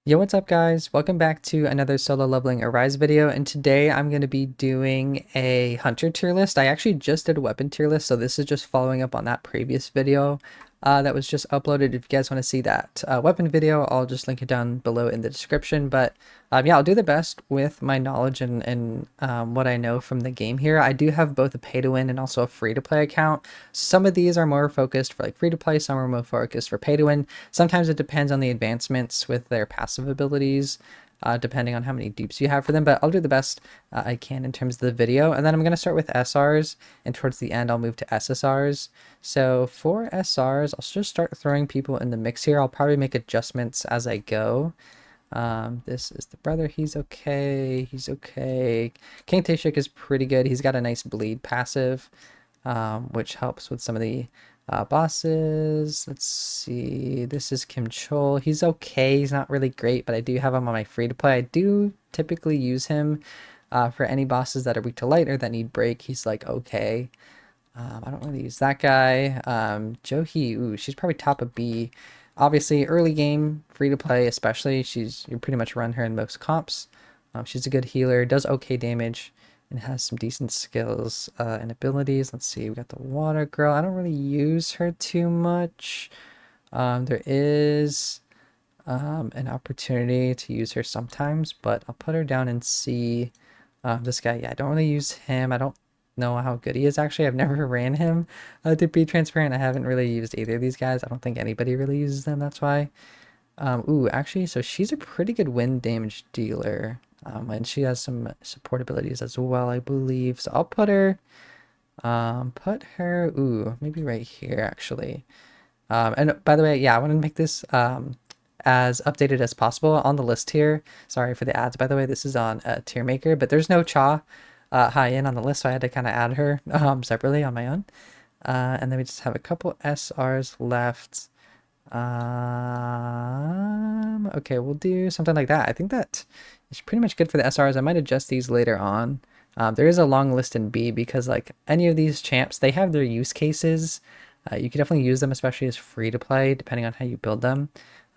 Yo, what's up guys? Welcome back to another solo leveling Arise video, and today I'm going to be doing a hunter tier list. I actually just did a weapon tier list, so this is just following up on that previous video that was just uploaded. If you guys want to see that weapon video, I'll just link it down below in the description. But yeah, I'll do the best with my knowledge and what I know from the game here. I do have both a pay to win and also a free to play account. Some of these are more focused for like free to play, some are more focused for pay to win. Sometimes it depends on the advancements with their passive abilities, depending on how many dupes you have for them, but I'll do the best I can in terms of the video. And then I'm going to start with SRs, and towards the end I'll move to SSRs. So for SRs, I'll just start throwing people in the mix here. I'll probably make adjustments as I go. This is the brother. He's okay. He's okay. King Taeshik is pretty good. He's got a nice bleed passive, which helps with some of the bosses. Let's see. This is Kim Chol. He's okay. He's not really great, but I do have him on my free to play. I do typically use him for any bosses that are weak to light or that need break. He's like okay. I don't really use that guy. Johi, ooh, she's probably top of B. Obviously, early game, free to play, especially. You pretty much run her in most comps. She's a good healer, does okay damage, and has some decent skills and abilities. Let's see, we got the water girl. I don't really use her too much. There is an opportunity to use her sometimes, but I'll put her down and see. This guy, yeah, I don't really use him. I don't know how good he is actually. I've never ran him. To be transparent, I haven't really used either of these guys. I don't think anybody really uses them, that's why. Ooh, actually, so she's a pretty good wind damage dealer. And she has some support abilities as well, I believe. So I'll put her, ooh, maybe right here actually. And by the way, yeah, I want to make this as updated as possible on the list here. Sorry for the ads, by the way. This is on Tier Maker, but there's no Cha high in on the list, so I had to kind of add her separately on my own. And then we just have a couple SRs left. Okay, we'll do something like that. I think that is pretty much good for the SRs. I might adjust these later on. There is a long list in B because like any of these champs, they have their use cases. You can definitely use them, especially as free to play, depending on how you build them.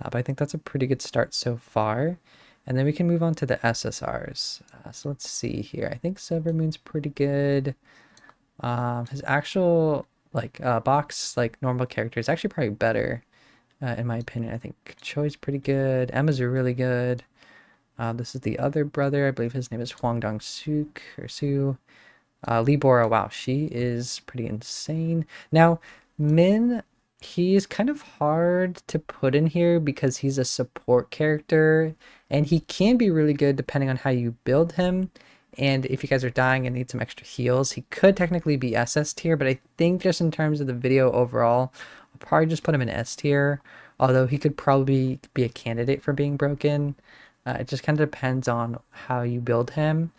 But I think that's a pretty good start so far. And then we can move on to the SSRs. So let's see here. I think Silvermoon's pretty good. His actual like box like normal character is actually probably better, in my opinion. I think Choi's pretty good. Emma's really good. This is the other brother. I believe his name is Huang Dong Suk or Su. Lee Bora, wow, she is pretty insane. Now, Min, he's kind of hard to put in here because he's a support character, and he can be really good depending on how you build him. And if you guys are dying and need some extra heals, he could technically be SS tier, but I think just in terms of the video overall, I'll probably just put him in S tier, although he could probably be a candidate for being broken. It just kind of depends on how you build him.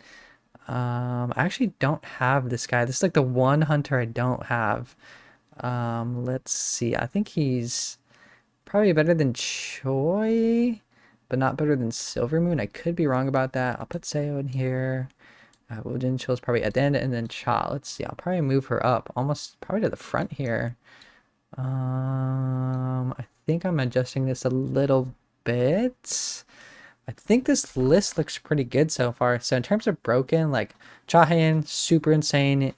I actually don't have this guy. This is like the one hunter I don't have. Let's see. I think he's probably better than Choi, but not better than Silvermoon. I could be wrong about that. I'll put Seo in here. Woojin Chill's probably at the end, and then Cha. Let's see. I'll probably move her up, almost probably to the front here. I think I'm adjusting this a little bit. I think this list looks pretty good so far. So in terms of broken, like Chahayan, super insane,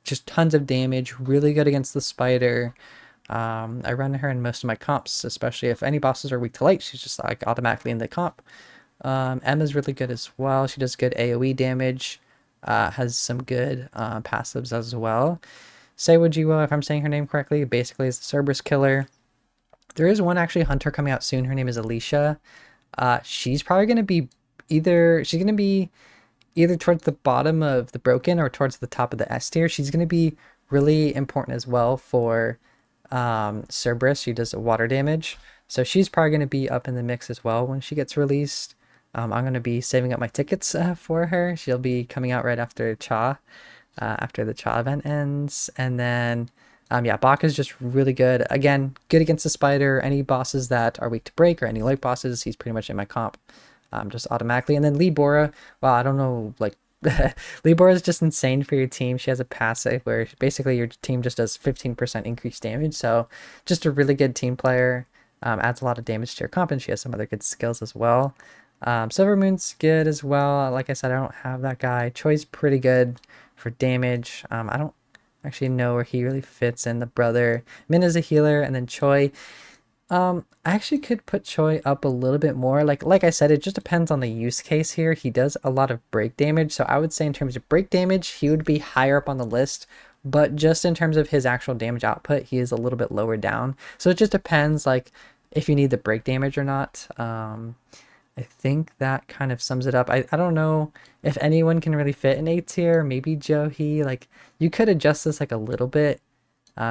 just tons of damage, really good against the spider. I run her in most of my comps, especially if any bosses are weak to light, she's just like automatically in the comp. Emma's really good as well. She does good AoE damage, has some good passives as well. Seiwajiwa, if I'm saying her name correctly, basically is the Cerberus killer. There is one actually hunter coming out soon. Her name is Alicia. She's probably going to be either towards the bottom of the broken or towards the top of the S tier. She's going to be really important as well for Cerberus. She does water damage, so she's probably going to be up in the mix as well when she gets released. I'm going to be saving up my tickets for her. She'll be coming out right after Cha, after the Cha event ends. And then yeah, Baka is just really good. Again, good against the spider. Any bosses that are weak to break or any light bosses, he's pretty much in my comp, just automatically. And then Lee Bora, well, I don't know, like Lee Bora is just insane for your team. She has a passive where basically your team just does 15% increased damage. So just a really good team player. Adds a lot of damage to your comp, and she has some other good skills as well. Silver Moon's good as well. Like I said, I don't have that guy. Choi's pretty good for damage. I don't actually know where he really fits in. The brother. Min is a healer, and then Choi. I actually could put Choi up a little bit more. Like I said, it just depends on the use case here. He does a lot of break damage, so I would say in terms of break damage, he would be higher up on the list. But just in terms of his actual damage output, he is a little bit lower down. So it just depends, like, if you need the break damage or not. I think that kind of sums it up. I don't know if anyone can really fit in A tier. Maybe Johi. Like, you could adjust this like a little bit.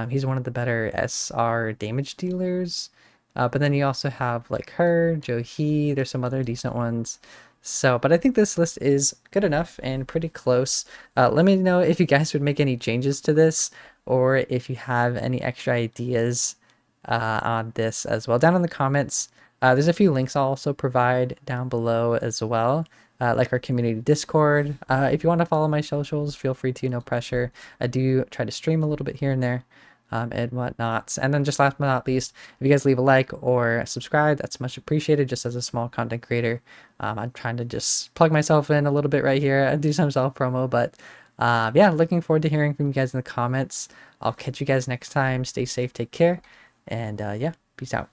He's one of the better SR damage dealers. But then you also have like her, Johi. There's some other decent ones. So, but I think this list is good enough and pretty close. Let me know if you guys would make any changes to this, or if you have any extra ideas on this as well down in the comments. There's a few links I'll also provide down below as well, like our community Discord. If you want to follow my socials, feel free to, no pressure. I do try to stream a little bit here and there, and whatnot. And then just last but not least, if you guys leave a like or subscribe, that's much appreciated. Just as a small content creator, I'm trying to just plug myself in a little bit right here and do some self promo, but yeah, looking forward to hearing from you guys in the comments. I'll catch you guys next time. Stay safe, take care, and yeah, peace out.